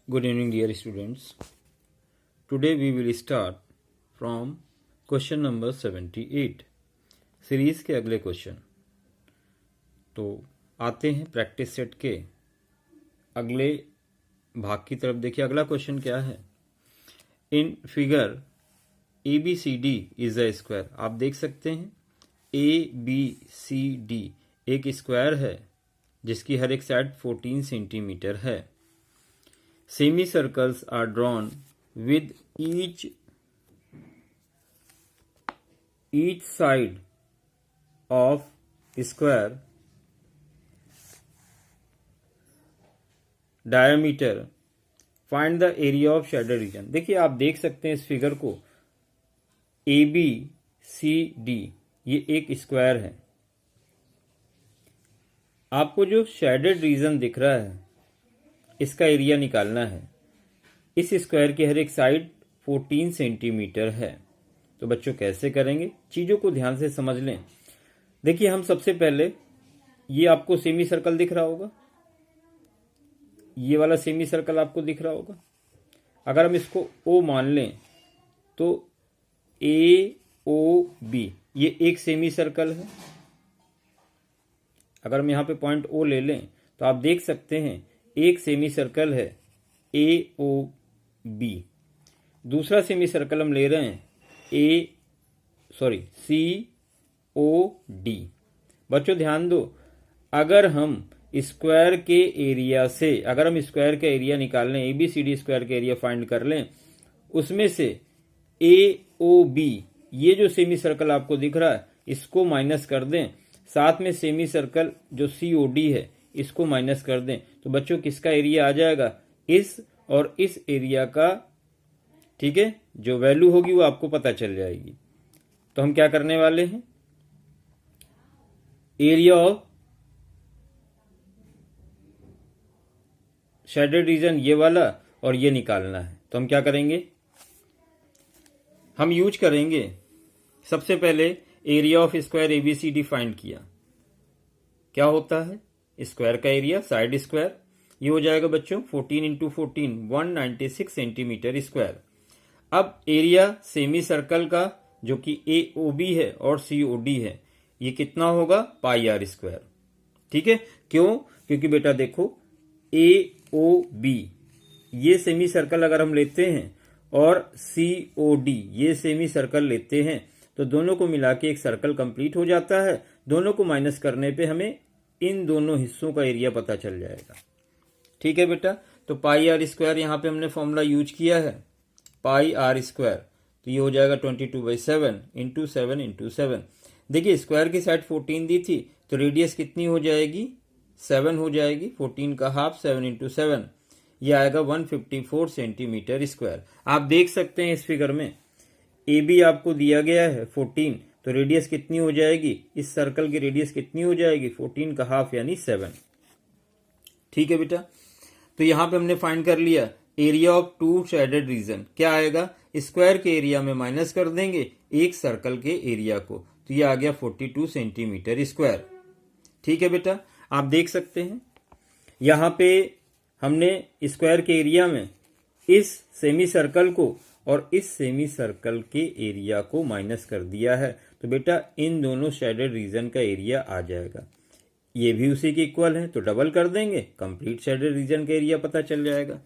Good evening, dear students. Today we will start from question number 78 series के अगले question. तो आते हैं प्रैक्टिस सेट के अगले भाग की तरफ। देखिए अगला क्वेश्चन क्या है। In figure ABCD is a square. आप देख सकते हैं ABCD एक स्क्वायर है जिसकी हर एक साइड 14 सेंटीमीटर है। Semicircles are drawn with each side of square diameter. Find the area of shaded region. देखिए आप देख सकते हैं इस फिगर को ABCD ये एक स्क्वायर है। आपको जो शेडेड रीजन दिख रहा है इसका एरिया निकालना है। इस स्क्वायर की हर एक साइड 14 सेंटीमीटर है। तो बच्चों कैसे करेंगे, चीजों को ध्यान से समझ लें। देखिए हम सबसे पहले ये आपको सेमी सर्कल दिख रहा होगा, ये वाला सेमी सर्कल आपको दिख रहा होगा। अगर हम इसको O मान लें तो AOB ये एक सेमी सर्कल है। अगर हम यहां पे पॉइंट O ले लें तो आप देख सकते हैं एक सेमी सर्कल है AOB। दूसरा सेमी सर्कल हम ले रहे हैं COD। बच्चों ध्यान दो, अगर हम स्क्वायर के एरिया से अगर हम स्क्वायर का एरिया निकाल लें, ABCD स्क्वायर का एरिया फाइंड कर लें, उसमें से AOB ये जो सेमी सर्कल आपको दिख रहा है इसको माइनस कर दें, साथ में सेमी सर्कल जो COD है इसको माइनस कर दें, तो बच्चों किसका एरिया आ जाएगा, इस और इस एरिया का, ठीक है, जो वैल्यू होगी वो आपको पता चल जाएगी। तो हम क्या करने वाले हैं, एरिया ऑफ शेडेड रीजन ये वाला और ये निकालना है। तो हम क्या करेंगे, हम यूज करेंगे सबसे पहले area of square ABCD find किया। क्या होता है स्क्वायर का एरिया, साइड स्क्वायर, ये हो जाएगा बच्चों 14 इंटू 14 196 सेंटीमीटर स्क्वायर। अब एरिया सेमी सर्कल का जो कि AOB है और COD है ये कितना होगा, पाई आर स्क्वायर। ठीक है, क्यों, क्योंकि बेटा देखो AOB ये सेमी सर्कल अगर हम लेते हैं और COD ये सेमी सर्कल लेते हैं तो दोनों को मिला के एक सर्कल कंप्लीट हो जाता है। दोनों को माइनस करने पे हमें इन दोनों हिस्सों का एरिया पता चल जाएगा। ठीक है बेटा, तो पाई आर स्क्वायर यहाँ पे हमने फॉर्मूला यूज किया है, पाई आर स्क्वायर, तो ये हो जाएगा 22/7 इंटू 7 इंटू 7। देखिए स्क्वायर की साइड 14 दी थी तो रेडियस कितनी हो जाएगी, 7 हो जाएगी। 14 का हाफ 7 इंटू 7 ये आएगा 154 सेंटीमीटर स्क्वायर। आप देख सकते हैं इस फिगर में AB आपको दिया गया है 14, तो रेडियस कितनी हो जाएगी, इस सर्कल की रेडियस कितनी हो जाएगी, 14 का हाफ यानी 7। ठीक है बेटा, तो यहां पे हमने फाइंड कर लिया area of two shaded region. क्या आएगा, स्क्वायर के एरिया में माइनस कर देंगे एक सर्कल के एरिया को, तो ये आ गया 42 सेंटीमीटर स्क्वायर। ठीक है बेटा, आप देख सकते हैं यहां पे हमने स्क्वायर के एरिया में इस सेमी सर्कल को और इस सेमी सर्कल के एरिया को माइनस कर दिया है, तो बेटा इन दोनों शेडेड रीजन का एरिया आ जाएगा। ये भी उसी के इक्वल है तो डबल कर देंगे, कंप्लीट शेडेड रीजन का एरिया पता चल जाएगा।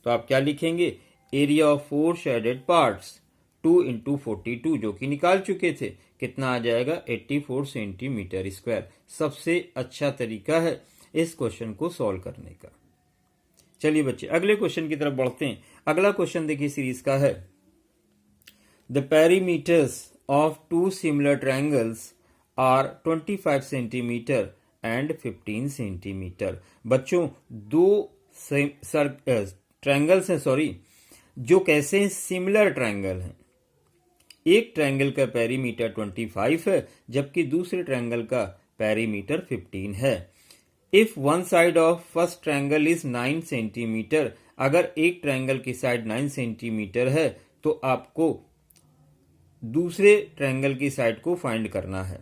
तो आप क्या लिखेंगे, area of 4 shaded parts 2 into 42 जो कि निकाल चुके थे, कितना आ जाएगा 84 सेंटीमीटर स्क्वायर। सबसे अच्छा तरीका है इस क्वेश्चन को सॉल्व करने का। चलिए बच्चे अगले क्वेश्चन की तरफ बढ़ते हैं। अगला क्वेश्चन देखिए सीरीज का है, the perimeters of 2 similar triangles are 25 centimetre and 15 centimetre. बच्चों दो ट्रायंगल्स हैं, जो कैसे हैं, सिमिलर ट्रायंगल हैं। एक ट्रायंगल का पेरीमीटर 25 है जबकि दूसरे ट्रायंगल का पेरीमीटर 15 है। If one side of first triangle is 9 centimetre, अगर एक ट्रायंगल की साइड 9 सेंटीमीटर है तो आपको दूसरे ट्रायंगल की साइड को फाइंड करना है।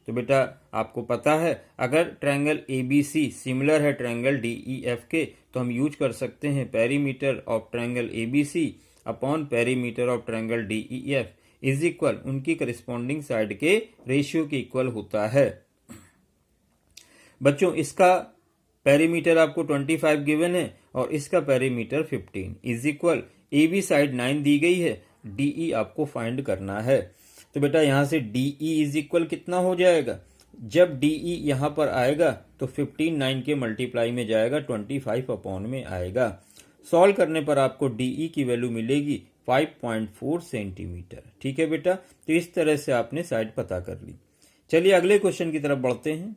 तो बेटा आपको पता है अगर ट्रायंगल ABC सिमिलर है ट्रायंगल DEF के तो हम यूज कर सकते हैं perimeter of triangle ABC upon perimeter of triangle DEF is equal उनकी करस्पॉन्डिंग साइड के रेशियो के इक्वल होता है। बच्चों इसका पेरीमीटर आपको 25 गिवन है और इसका perimeter 15 is equal AB side 9 दी गई है, DE आपको फाइंड करना है। तो बेटा यहां से DE इज इक्वल कितना हो जाएगा, जब DE यहां पर आएगा तो 15 9 के मल्टीप्लाई में जाएगा 25 अपॉन में आएगा। सॉल्व करने पर आपको DE की वैल्यू मिलेगी 5.4 सेंटीमीटर। ठीक है बेटा, तो इस तरह से आपने साइड पता कर ली। चलिए अगले क्वेश्चन की तरफ बढ़ते हैं।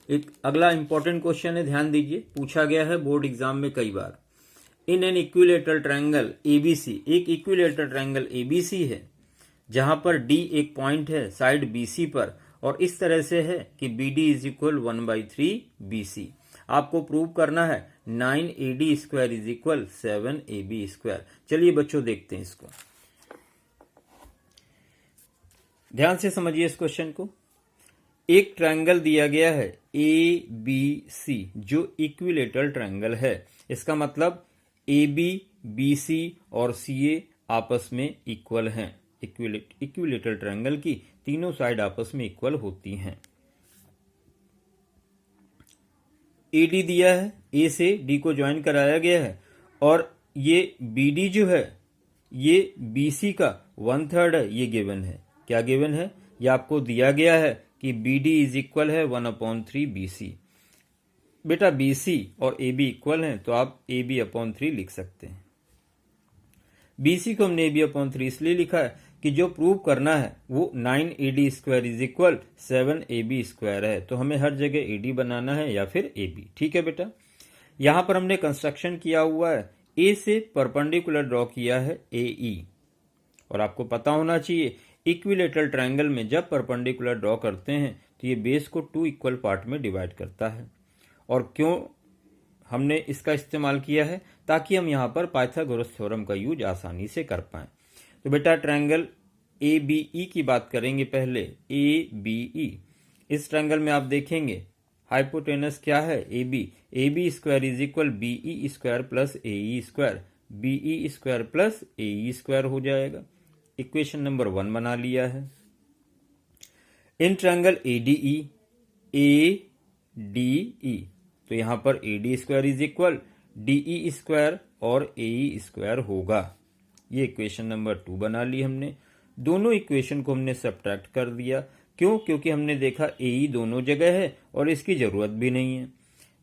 एक अगला इंपॉर्टेंट क्वेश्चन है, ध्यान दीजिए, पूछा गया है बोर्ड एग्जाम में कई बार। In an equilateral triangle ABC, एक इक्विलेटरल ट्रायंगल ABC है जहां पर D एक पॉइंट है साइड BC पर और इस तरह से है कि BD इज इक्वल 1/3 BC। आपको प्रूव करना है 9AD square is equal 7AB square. चलिए बच्चों देखते हैं इसको, ध्यान से समझिए इस क्वेश्चन को। एक ट्रायंगल दिया गया है ABC जो इक्विलेटरल ट्रायंगल है। इसका मतलब AB, BC और CA आपस में इक्वल हैं। इक्विलेटरल ट्रायंगल की तीनों साइड आपस में इक्वल होती हैं। AD दिया है, A से D को ज्वाइन कराया गया है और ये BD जो है ये BC का 1/3 है, ये गिवन है। क्या गिवन है, ये आपको दिया गया है कि BD इज इक्वल है 1/3 BC। बेटा BC और AB इक्वल हैं तो आप AB/3 लिख सकते हैं। BC को हमने AB/3 इसलिए लिखा है कि जो प्रूव करना है वो 9AD square is equal 7AB square है, तो हमें हर जगह AD बनाना है या फिर AB। ठीक है बेटा, यहां पर हमने कंस्ट्रक्शन किया हुआ है, A से परपेंडिकुलर ड्रॉ किया है AE, और आपको पता होना चाहिए इक्विलेटरल ट्रायंगल में जब परपेंडिकुलर ड्रॉ करते हैं तो ये बेस को 2 इक्वल पार्ट में डिवाइड करता है। और क्यों हमने इसका इस्तेमाल किया है, ताकि हम यहाँ पर पाइथागोरस थ्योरम का यूज आसानी से कर पाएं। तो बेटा ट्रायंगल ABE की बात करेंगे पहले। ABE, इस ट्रायंगल में आप देखेंगे हाइपोटेनस क्या है, AB square is equal BE square plus AE square, BE square plus AE square हो जाएगा। इक्वेशन नंबर 1 बना लिया है। इन ट्रायंगल ADE, तो यहां पर AD square is equal DE square और AE स्क्वायर होगा। ये इक्वेशन नंबर 2 बना ली हमने। दोनों इक्वेशन को हमने सब्ट्रैक्ट कर दिया। क्यों, क्योंकि हमने देखा AE दोनों जगह है और इसकी जरूरत भी नहीं है।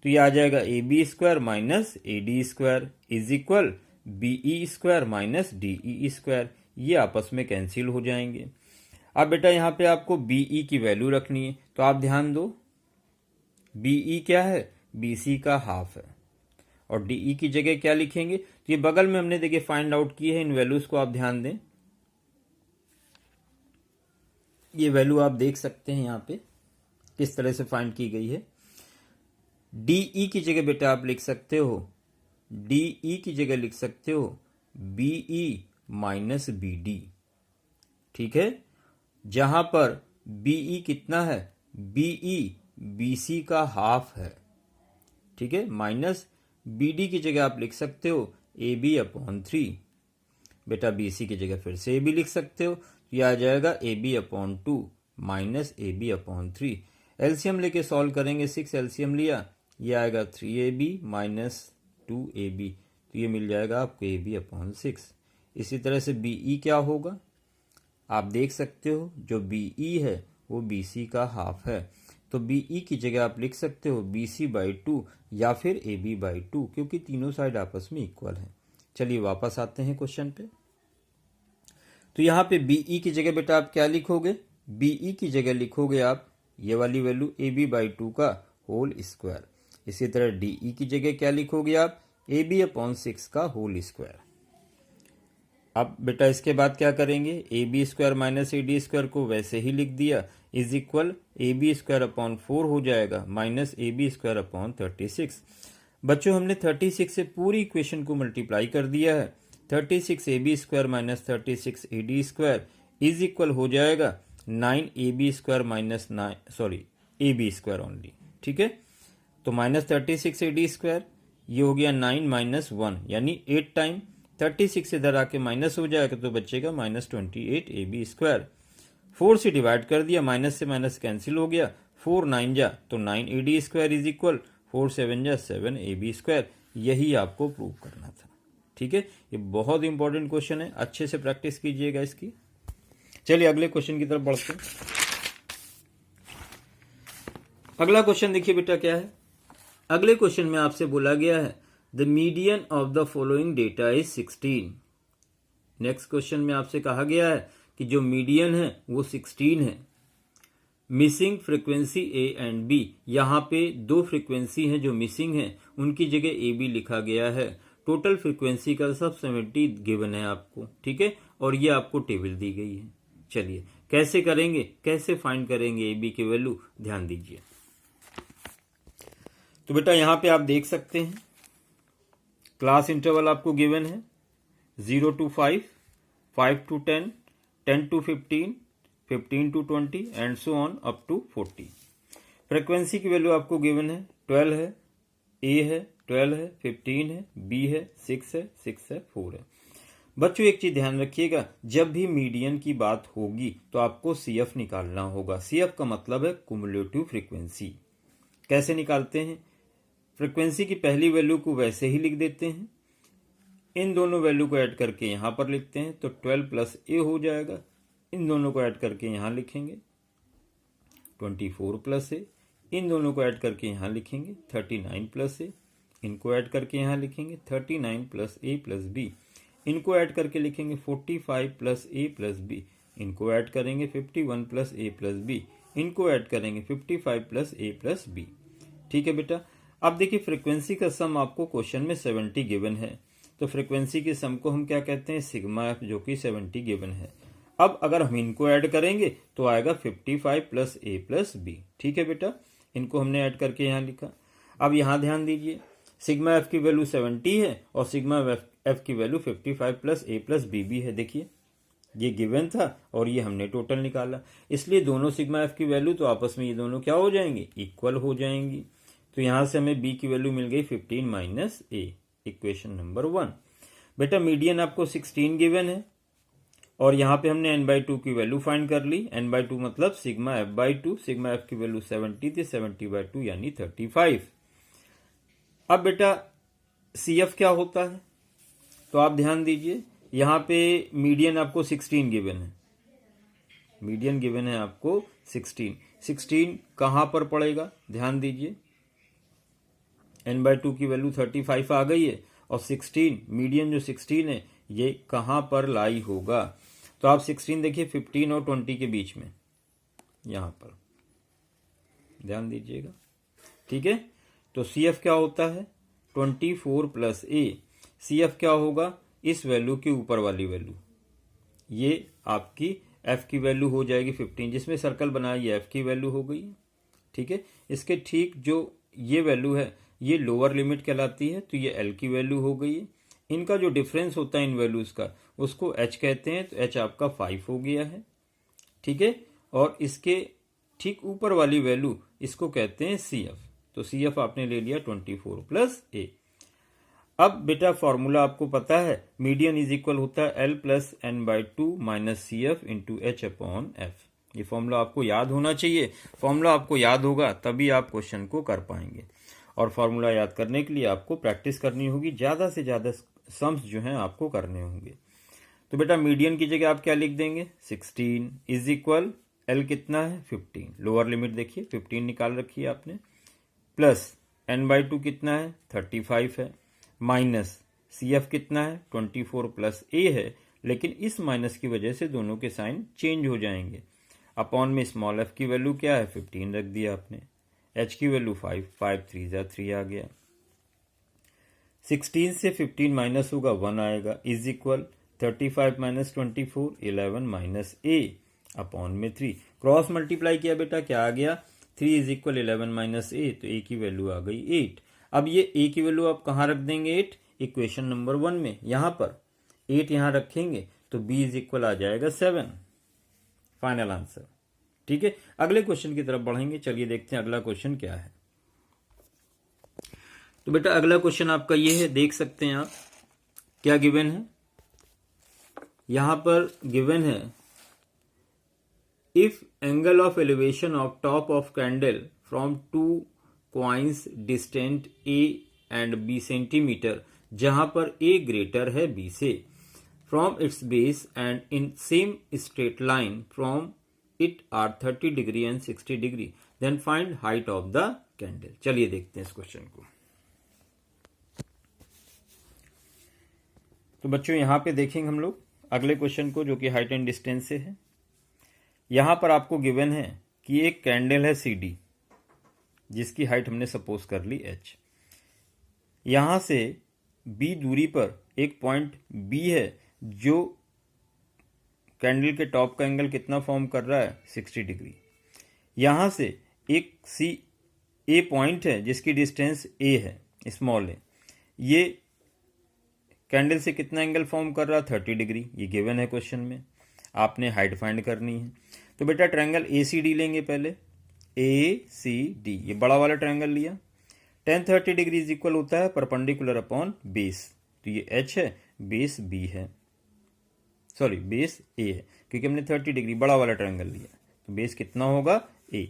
तो ये आ जाएगा AB square minus AD square is equal BE square minus DE square, ये आपस में कैंसिल हो जाएंगे। अब बेटा यहाँ पे आपको BE की वैल्यू रखनी है, तो आप ध्यान दो BE क्या है, BC का हाफ है। और DE की जगह क्या लिखेंगे, तो ये बगल में हमने देखिए फाइंड आउट किए हैं, इन वैल्यूज को आप ध्यान दें। ये वैल्यू आप देख सकते हैं यहाँ पे किस तरह से फाइंड की गई है। DE की जगह बेटा आप लिख सकते हो, DE की जगह लिख सकते हो BE माइनस BD। ठीक है, जहां पर BE कितना है, BE BC का हाफ है। ठीक है, माइनस BD की जगह आप लिख सकते हो AB/3। बेटा BC की जगह फिर से AB लिख सकते हो, तो यह आ जाएगा AB/2 माइनस AB/3। एलसीएम लेके सॉल्व करेंगे, 6 एलसीएम लिया, यह आएगा 3AB माइनस 2AB, तो ये मिल जाएगा आपको AB/6। इसी तरह से BE क्या होगा, आप देख सकते हो जो BE है वो BC का हाफ है, तो BE की जगह आप लिख सकते हो BC/2 या फिर AB/2, क्योंकि तीनों साइड आपस में इक्वल है। चलिए वापस आते हैं क्वेश्चन पे। तो यहाँ पे BE की जगह बेटा आप क्या लिखोगे, BE की जगह लिखोगे आप ये वाली वैल्यू AB/2 का होल स्क्वायर। इसी तरह DE की जगह क्या लिखोगे आप AB/6 का होल स्क्वायर। अब बेटा इसके बाद क्या करेंगे, AB square minus AD square को वैसे ही लिख दिया, इज इक्वल AB स्क्वायर/4 हो जाएगा माइनस AB स्क्वायर/36। बच्चों हमने 36 से पूरी इक्वेशन को मल्टीप्लाई कर दिया है। 36 AB square minus 36 AD square is equal हो जाएगा 9ab² minus 9 sorry ab² only, ठीक है। तो माइनस 36ad², ये हो गया 9 माइनस 1 यानी 8 टाइम 36 इधर आके माइनस हो जाएगा तो बचेगा माइनस 28ab²। 4 से डिवाइड कर दिया, माइनस से माइनस कैंसिल हो गया, 4 9 जा तो 9ad² इज इक्वल 4 7 जा 7ab²। यही आपको प्रूव करना था, ठीक है। ये बहुत इंपॉर्टेंट क्वेश्चन है, अच्छे से प्रैक्टिस कीजिएगा इसकी। चलिए अगले क्वेश्चन की तरफ बढ़ते हैं। अगला क्वेश्चन देखिए बेटा क्या है। अगले क्वेश्चन में आपसे बोला गया है the median of the following data is 16। Next question में आपसे कहा गया है कि जो मीडियन है वो 16 है। Missing frequency A and B, यहां पे दो फ्रीक्वेंसी हैं जो मिसिंग है, उनकी जगह ए बी लिखा गया है। टोटल फ्रीक्वेंसी का सब 70 गिवन है आपको, ठीक है, और ये आपको टेबल दी गई है। चलिए कैसे करेंगे, कैसे फाइंड करेंगे ए बी की वैल्यू, ध्यान दीजिए। तो बेटा यहां पे आप देख सकते हैं क्लास इंटरवल आपको गिवन है 0 to 5, 5 to 10, 10 to 15, 15 to 20 and so on up to 40। Frequency की वैल्यू आपको गिवन है 12 है, ए है 12 है, 15 है, बी है 6 है, 6 है, 4 है। बच्चों एक चीज ध्यान रखिएगा, जब भी मीडियन की बात होगी तो आपको सीएफ निकालना होगा। सीएफ का मतलब है कुमुलेटिव फ्रीक्वेंसी। कैसे निकालते हैं, फ्रीक्वेंसी की पहली वैल्यू को वैसे ही लिख देते हैं, इन दोनों वैल्यू को ऐड करके यहां पर लिखते हैं तो 12 प्लस ए हो जाएगा। इन दोनों को ऐड करके यहां लिखेंगे 24 प्लस ए, इन दोनों को ऐड करके यहां लिखेंगे 39 प्लस ए, इनको ऐड करके यहां लिखेंगे 39 प्लस ए प्लस बी, इनको ऐड करके लिखेंगे 45 प्लस ए प्लस बी, इनको ऐड करेंगे 51 प्लस ए प्लस बी, इनको ऐड करेंगे 55 प्लस ए प्लस बी। ठीक है बेटा। अब देखिए फ्रीक्वेंसी का सम आपको क्वेश्चन में 70 गिवन है, तो फ्रीक्वेंसी के सम को हम क्या कहते हैं, सिग्मा एफ, जो कि 70 गिवन है। अब अगर हम इनको ऐड करेंगे तो आएगा 55 प्लस ए प्लस बी। ठीक है बेटा, इनको हमने ऐड करके यहां लिखा। अब यहां ध्यान दीजिए, सिग्मा एफ की वैल्यू 70 है और सिग्मा एफ की वैल्यू 55 प्लस ए प्लस बी भी है। देखिए ये गिवन था और ये हमने टोटल निकाला, इसलिए दोनों सिग्मा एफ की वैल्यू तो आपस में ये दोनों क्या हो जाएंगी, इक्वल हो जाएंगी। तो यहां से हमें बी की वैल्यू मिल गई 15 माइनस ए, इक्वेशन नंबर 1। बेटा मीडियन आपको 16 गिवन है और यहां पे हमने n/2 की वैल्यू फाइंड कर ली। n/2 मतलब सिग्मा f/2, सिग्मा एफ की वैल्यू 70 थी, 70/2 यानी 35। अब बेटा CF क्या होता है, तो आप ध्यान दीजिए, यहां पे मीडियन आपको 16 गिवन है, मीडियन गिवन है आपको 16 कहां पर पड़ेगा, ध्यान दीजिए, n/2 की वैल्यू 35 आ गई है और 16 मीडियन जो 16 है ये कहां पर लाई होगा, तो आप 16 देखिए 15 और 20 के बीच में, यहां पर ध्यान दीजिएगा। ठीक है, तो CF क्या होता है 24 प्लस ए। CF क्या होगा, इस वैल्यू के ऊपर वाली वैल्यू, ये आपकी F की वैल्यू हो जाएगी 15, जिसमें सर्कल बनाया ये F की वैल्यू हो गई। ठीक है, इसके ठीक जो ये वैल्यू है ये लोअर लिमिट कहलाती है, तो ये L की वैल्यू हो गई है। इनका जो डिफरेंस होता है इन वैल्यूज का उसको H कहते हैं, तो H आपका 5 हो गया है। ठीक है, और इसके ठीक ऊपर वाली वैल्यू इसको कहते हैं CF, तो CF आपने ले लिया 24 प्लस ए। अब बेटा फॉर्मूला आपको पता है, मीडियन इज इक्वल होता है L plus n/2 minus CF into H upon F। ये फॉर्मूला आपको याद होना चाहिए, फॉर्मूला आपको याद होगा तभी आप क्वेश्चन को कर पाएंगे, और फॉर्मूला याद करने के लिए आपको प्रैक्टिस करनी होगी, ज्यादा से ज्यादा सम्स जो हैं आपको करने होंगे। तो बेटा मीडियन की जगह आप क्या लिख देंगे, 16 इज इक्वल L कितना है 15, लोअर लिमिट देखिए 15 निकाल रखी है आपने, प्लस n/2 कितना है 35 है, माइनस CF कितना है 24 प्लस ए है, लेकिन इस माइनस की वजह से दोनों के साइन चेंज हो जाएंगे। अपॉन में स्मॉल f की वैल्यू क्या है 15 रख दिया आपने, h की वैल्यू 5, 5 3 जा 3 आ गया, 16 से 15 माइनस होगा 1 आएगा, is equal 35 minus 24 11 minus A upon में 3, क्रॉस मल्टीप्लाई किया बेटा क्या आ गया 3 इज इक्वल 11 माइनस ए, तो ए की वैल्यू आ गई 8। अब ये ए की वैल्यू आप कहाँ रख देंगे 8, इक्वेशन नंबर 1 में, यहां पर 8 यहां रखेंगे तो बी इज इक्वल आ जाएगा 7। Final answer. ठीक है, अगले क्वेश्चन की तरफ बढ़ेंगे। चलिए देखते हैं अगला क्वेश्चन क्या है। तो बेटा अगला क्वेश्चन आपका ये है, देख सकते हैं आप क्या गिवन है। यहां पर गिवन है, if angle of elevation of top of candle from two coins distant A and B centimetre, जहां पर ए ग्रेटर है बी से, from its base and in same straight line from it are 30 degree and 60 degree, then find height of the candle. चलिए देखते हैं इस question को। तो बच्चों यहां पे देखेंगे हम लोग अगले क्वेश्चन को, जो कि हाइट एंड डिस्टेंस से है। यहां पर आपको गिवन है कि एक कैंडल है सी डी, जिसकी हाइट हमने सपोज कर ली h। यहां से b दूरी पर एक पॉइंट b है, जो कैंडल के टॉप का एंगल कितना फॉर्म कर रहा है, 60 डिग्री। यहां से एक सी ए पॉइंट है जिसकी डिस्टेंस a है, स्मॉल है, ये कैंडल से कितना एंगल फॉर्म कर रहा है, 30 डिग्री। ये गिवन है क्वेश्चन में, आपने हाइट फाइंड करनी है। तो बेटा ट्रायंगल ACD लेंगे पहले, ACD, ये बड़ा वाला ट्रायंगल लिया। tan 30 डिग्री इज इक्वल होता है परपेंडिकुलर अपॉन बेस, तो ये h है, बेस b है, सॉरी बेस a है, क्योंकि हमने 30 डिग्री बड़ा वाला ट्रायंगल लिया, तो बेस कितना होगा a,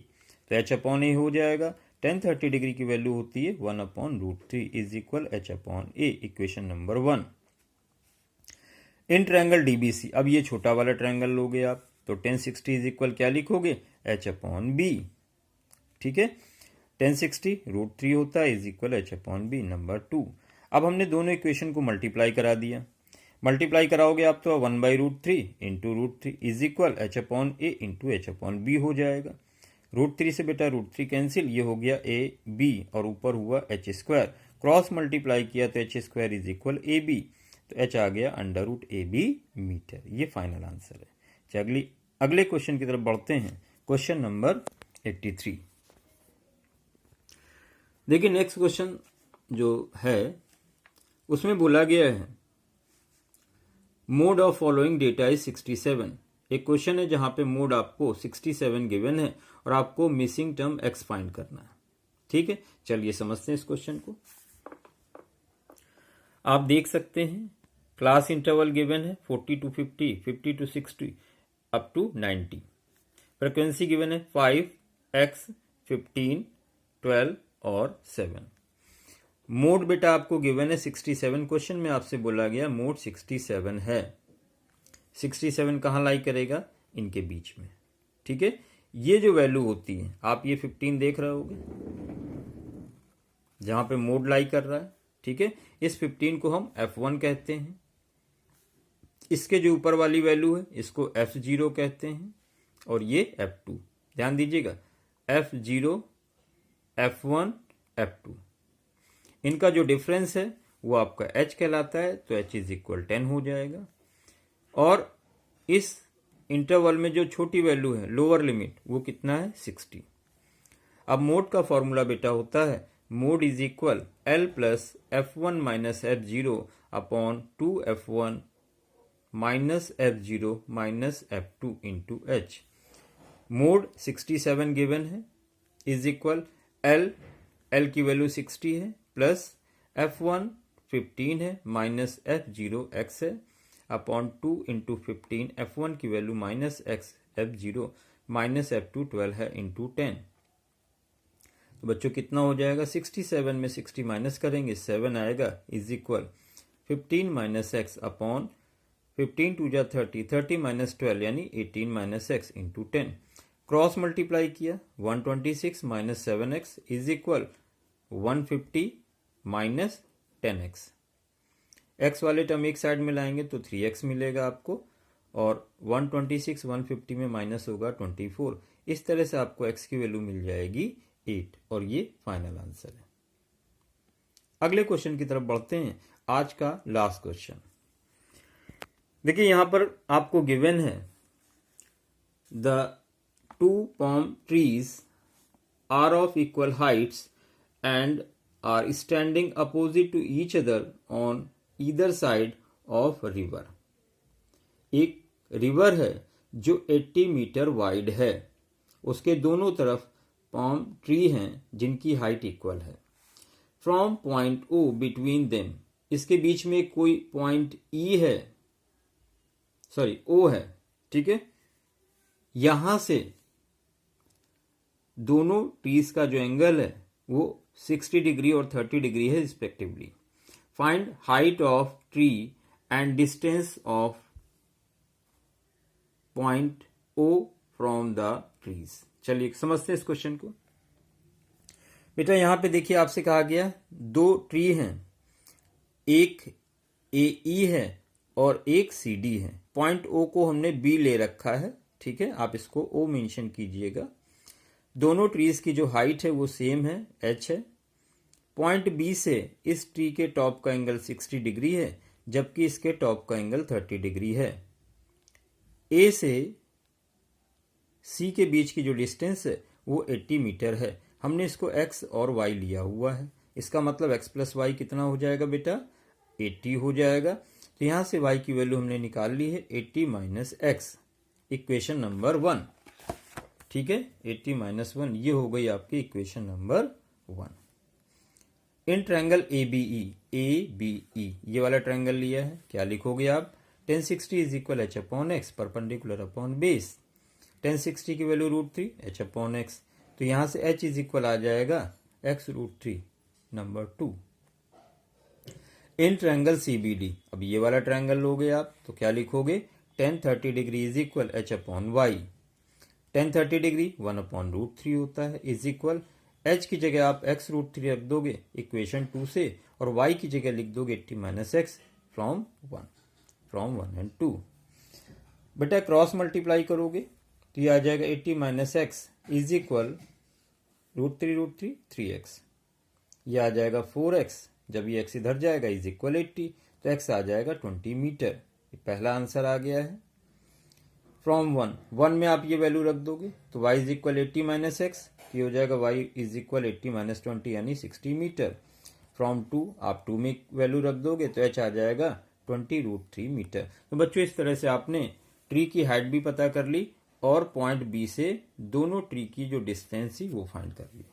तो h अपॉन a हो जाएगा। tan 30 डिग्री की वैल्यू होती है 1/√3 is equal h upon a, equation number 1। In triangle DBC, अब ये छोटा वाला ट्रायंगल लोगे आप, तो tan 60 इज इक्वल क्या लिखोगे, h अपॉन b, ठीक है। tan 60 √3 होता है is equal h upon b, number 2। अब हमने दोनों इक्वेशन को मल्टीप्लाई करा दिया, मल्टीप्लाई कराओगे आप तो 1/√3 into √3 is equal h upon a into h upon b हो जाएगा। √3 से बेटा √3 कैंसिल, ये हो गया a b और ऊपर हुआ h स्क्वायर, क्रॉस मल्टीप्लाई किया तो h square is equal a b, तो h आ गया √AB मीटर। ये फाइनल आंसर है। चलिए अगले क्वेश्चन की तरफ बढ़ते हैं, क्वेश्चन नंबर 83। देखिए नेक्स्ट क्वेश्चन जो है उसमें बोला गया है, mode of following data is 67। एक क्वेश्चन है जहां पे मोड आपको 67 गिवन है और आपको मिसिंग टर्म x फाइंड करना है, ठीक है। चलिए समझते हैं इस क्वेश्चन को। आप देख सकते हैं क्लास इंटरवल गिवन है 40 to 50, 50 to 60 up to 90। Frequency given है 5, x, 15, 12 और 7। मोड बेटा आपको गिवन है 67, क्वेश्चन में आपसे बोला गया मोड 67 है। 67 कहाँ लाई करेगा, इनके बीच में, ठीक है। ये जो वैल्यू होती है, आप ये 15 देख रहे होगे जहां पे मोड लाई कर रहा है, ठीक है। इस 15 को हम F1 कहते हैं, इसके जो ऊपर वाली वैल्यू है इसको F0 कहते हैं, और ये F2। ध्यान दीजिएगा, F0, F1, F2, इनका जो डिफरेंस है वो आपका h कहलाता है, तो h इज इक्वल 10 हो जाएगा। और इस इंटरवल में जो छोटी वैल्यू है, लोअर लिमिट, वो कितना है, 60। अब मोड का फॉर्मूला बेटा होता है, mode is equal L plus F1 minus F0 upon 2F1 minus F0 minus F2 into h। Mode 67 given है इज इक्वल L की वैल्यू 60 है, प्लस F1 15 है, माइनस F0 x है, अपॉन 2 इंटू 15, F1 की value minus x F0 minus F2 12 है into 10। तो बच्चों कितना हो जाएगा, 67 में 60 माइनस करेंगे 7 आएगा, is equal 15 minus x upon 15 two जा 30, 30 माइनस 12 यानी 18 minus x into 10। Cross multiply किया 126 minus 7x is equal 150 minus 10x। x वाले टर्म एक साइड में लाएंगे तो 3x मिलेगा आपको, और 126 150 में माइनस होगा 24। इस तरह से आपको x की वैल्यू मिल जाएगी 8, और ये फाइनल आंसर है। अगले क्वेश्चन की तरफ बढ़ते हैं, आज का लास्ट क्वेश्चन। देखिए यहां पर आपको गिवन है, the 2 palm trees are of equal heights and are standing opposite to each other on either side of river। एक रिवर है जो 80 मीटर वाइड है, उसके दोनों तरफ पाम ट्री हैं जिनकी हाइट इक्वल है। From point O between them, इसके बीच में कोई पॉइंट ई है, सॉरी ओ है, ठीक है। यहां से दोनों ट्रीज का जो एंगल है वो 60 डिग्री और 30 डिग्री है respectively. Find height of tree and distance of point O from the trees. चलिए समझते हैं इस क्वेश्चन को। बेटा यहां पे देखिए आपसे कहा गया दो ट्री हैं, एक ए है और एक सी डी है। पॉइंट ओ को हमने बी ले रखा है, ठीक है, आप इसको ओ मेंशन कीजिएगा। दोनों ट्रीज की जो हाइट है वो सेम है, एच है। पॉइंट बी से इस ट्री के टॉप का एंगल 60 डिग्री है जबकि इसके टॉप का एंगल 30 डिग्री है। ए से सी के बीच की जो डिस्टेंस है वो 80 मीटर है। हमने इसको एक्स और वाई लिया हुआ है, इसका मतलब एक्स प्लस वाई कितना हो जाएगा बेटा, 80 हो जाएगा। तो यहां से वाई की वैल्यू हमने निकाल ली है 80 माइनस एक्स, इक्वेशन नंबर 1, ठीक है। 80 माइनस 1 ये हो गई आपकी equation number 1। In triangle ABE ये वाला ट्रायंगल लिया है, क्या लिखोगे आप, tan 60 is equal H upon x perpendicular upon base. tan 60 की वैल्यू √3 एच अपॉन एक्स, तो यहां से h इज इक्वल आ जाएगा x √3 number 2। In triangle CBD, अब ये वाला ट्रायंगल लोगे आप तो क्या लिखोगे, tan 30 degree is equal H upon Y. tan 30 degree 1 upon √3 होता है, इज इक्वल h की जगह आप x √3 रख दोगे इक्वेशन 2 से और y की जगह लिख दोगे 80 माइनस एक्स फ्रॉम 1 एंड 2। बेटा क्रॉस मल्टीप्लाई करोगे तो ये आ जाएगा 80 minus x is equal √3 3x, ये आ जाएगा 4x, जब ये x इधर जाएगा इज इक्वल 80, तो x आ जाएगा 20 मीटर। ये पहला आंसर आ गया है। फ्रॉम 1 में आप ये वैल्यू रख दोगे तो y is equal 80 minus x, ये हो जाएगा y इज इक्वल 80 माइनस 20 यानी 60 मीटर। फ्रॉम 2 आप 2 में वैल्यू रख दोगे तो h आ जाएगा 20 √3 मीटर। तो बच्चों इस तरह से आपने ट्री की हाइट भी पता कर ली और पॉइंट बी से दोनों ट्री की जो डिस्टेंस थी वो फाइंड कर ली।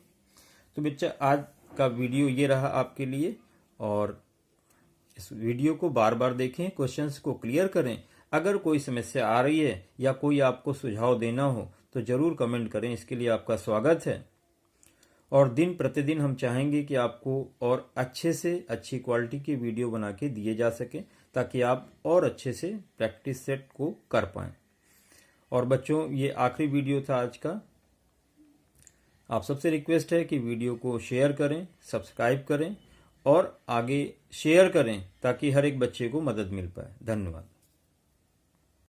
तो बच्चा आज का वीडियो ये रहा आपके लिए, और इस वीडियो को बार बार देखें, क्वेश्चंस को क्लियर करें। अगर कोई समस्या आ रही है या कोई आपको सुझाव देना हो तो जरूर कमेंट करें, इसके लिए आपका स्वागत है। और दिन प्रतिदिन हम चाहेंगे कि आपको और अच्छे से अच्छी क्वालिटी की वीडियो बना के दिए जा सके ताकि आप और अच्छे से प्रैक्टिस सेट को कर पाएं। और बच्चों ये आखिरी वीडियो था आज का, आप सबसे रिक्वेस्ट है कि वीडियो को शेयर करें, सब्सक्राइब करें और आगे शेयर करें ताकि हर एक बच्चे को मदद मिल पाए। धन्यवाद।